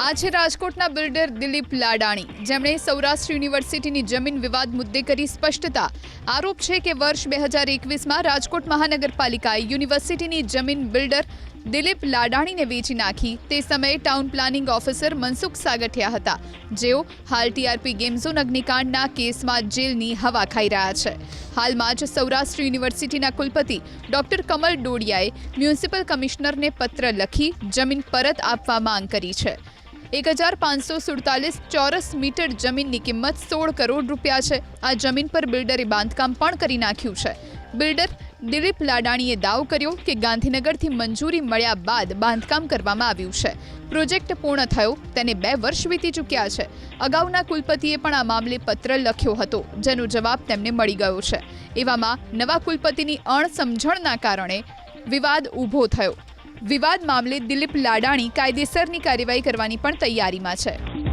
आज રાજકોટના બિલ્ડર દિલીપ લાડાણી જેમણે સૌરાષ્ટ્ર યુનિવર્સિટીની જમીન વિવાદ મુદ્દે કરી સ્પષ્ટતા। આરોપ છે કે વર્ષ 2021માં રાજકોટ મહાનગરપાલિકાએ યુનિવર્સિટીની જમીન બિલ્ડર દિલીપ લાડાણીને વેચી નાખી। તે સમયે town planning officer Mansukh Sagathiya હતા, જેઓ હાલ ટીઆરપી ગેમ ઝોન અગ્નિકાંડના કેસમાં જેલની હવા ખાઈ રહ્યા છે। હાલમાં જ સૌરાષ્ટ્ર યુનિવર્સિટીના કુલપતિ ડોક્ટર કમલ ડોડિયાએ મ્યુનિસિપલ કમિશનરને પત્ર લખી જમીન પરત આપવા માંગ કરી છે। 1547 ચોરસ મીટર જમીનની કિંમત 16 કરોડ રૂપિયા છે। આ જમીન પર બિલ્ડરે બાંધકામ પણ કરી નાખ્યું છે। બિલ્ડર દિલીપ લાડાણીએ દાવો કર્યો કે ગાંધીનગરથી મંજૂરી મળ્યા બાદ બાંધકામ કરવામાં આવ્યું છે। પ્રોજેક્ટ પૂર્ણ થયો તેને 2 વર્ષ વીતી ચૂક્યા છે। અગાઉના કુલપતિએ પણ આ મામલે પત્ર લખ્યો હતો, જેનો જવાબ તેમને મળી ગયો છે। એવામાં નવા કુલપતિની અણસમજણના કારણે વિવાદ ઊભો થયો। વિવાદ મામલે દિલીપ લાડાણી કાયદેસરની કાર્યવાહી કરવાની પણ તૈયારીમાં છે।